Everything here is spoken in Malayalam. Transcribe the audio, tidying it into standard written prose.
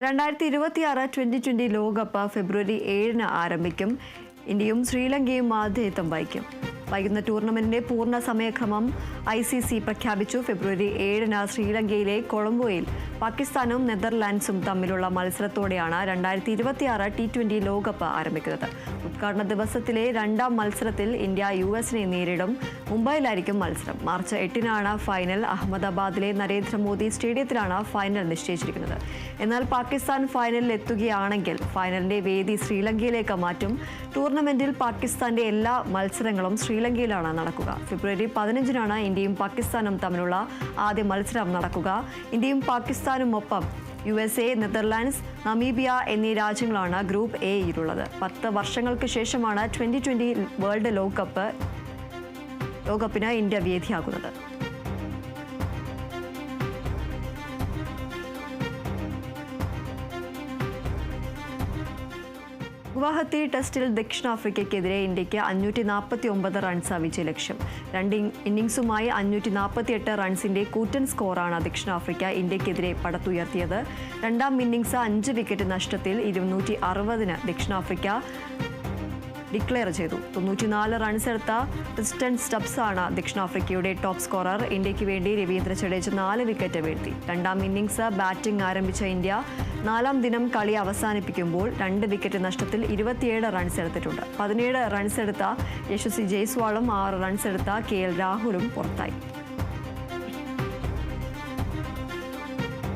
2026 ലോകകപ്പ് ഫെബ്രുവരി 7-ന് ആരംഭിക്കും. ഇന്ത്യയും ശ്രീലങ്കയും ആതിഥേയത്വം വഹിക്കും. വൈകുന്ന ടൂർണമെന്റിന്റെ പൂർണ്ണ സമയക്രമം ICC പ്രഖ്യാപിച്ചു. ഫെബ്രുവരി 7-ന് ശ്രീലങ്കയിലെ കൊളംബോയിൽ പാകിസ്ഥാനും നെതർലാൻഡ്സും തമ്മിലുള്ള മത്സരത്തോടെയാണ് 2026 T20 ലോകകപ്പ് ആരംഭിക്കുന്നത്. ഉദ്ഘാടന ദിവസത്തിലെ രണ്ടാം മത്സരത്തിൽ ഇന്ത്യ US-നെ നേരിടും. മുംബൈയിലായിരിക്കും മത്സരം. മാർച്ച് 8-നാണ് ഫൈനൽ. അഹമ്മദാബാദിലെ നരേന്ദ്രമോദി സ്റ്റേഡിയത്തിലാണ് ഫൈനൽ നിശ്ചയിച്ചിരിക്കുന്നത്. എന്നാൽ പാകിസ്ഥാൻ ഫൈനലിൽ എത്തുകയാണെങ്കിൽ ഫൈനലിന്റെ വേദി ശ്രീലങ്കയിലേക്ക് മാറ്റും. ടൂർണമെന്റിൽ പാകിസ്ഥാന്റെ എല്ലാ മത്സരങ്ങളും ശ്രീലങ്കയിലാണ് നടക്കുക. ഫെബ്രുവരി 15-നാണ് ഇന്ത്യയും പാകിസ്ഥാനും തമ്മിലുള്ള ആദ്യ മത്സരം നടക്കുക. ഇന്ത്യയും പാകിസ്ഥാനുമൊപ്പം USA, നെതർലാൻഡ്സ്, നമീബിയ എന്നീ രാജ്യങ്ങളാണ് ഗ്രൂപ്പ് എയിലുള്ളത്. 10 വർഷങ്ങൾക്ക് ശേഷമാണ് 2020 വേൾഡ് ലോകകപ്പിന് ഇന്ത്യ വേദിയാകുന്നത്. ഗുവാഹത്തി ടെസ്റ്റിൽ ദക്ഷിണാഫ്രിക്കയ്ക്കെതിരെ ഇന്ത്യക്ക് 549 റൺസ് വിജയലക്ഷ്യം. 2 ഇന്നിംഗ്സുമായി 548 റൺസിന്റെ കൂറ്റൻ സ്കോറാണ് ദക്ഷിണാഫ്രിക്ക ഇന്ത്യക്കെതിരെ പടുത്തുയർത്തിയത്. രണ്ടാം ഇന്നിംഗ്സ് 5 വിക്കറ്റ് നഷ്ടത്തിൽ 260-ന് ദക്ഷിണാഫ്രിക്ക ഡിക്ലെയർ ചെയ്തു. 94 റൺസ് എടുത്ത ക്രിസ്റ്റൻ സ്റ്റബ്സ് ആണ് ദക്ഷിണാഫ്രിക്കയുടെ ടോപ്പ് സ്കോറർ. ഇന്ത്യക്ക് വേണ്ടി രവീന്ദ്ര ജഡേജ 4 വിക്കറ്റ് വീഴ്ത്തി. രണ്ടാം ഇന്നിംഗ്സ് ബാറ്റിംഗ് ആരംഭിച്ച ഇന്ത്യ 4-ാം ദിനം കളി അവസാനിപ്പിക്കുമ്പോൾ 2 വിക്കറ്റ് നഷ്ടത്തിൽ 27 റൺസ് എടുത്തിട്ടുണ്ട്. 17 റൺസ് എടുത്ത യശസ്വി ജയ്സ്വാളും 6 റൺസ് എടുത്ത KL രാഹുലും പുറത്തായി.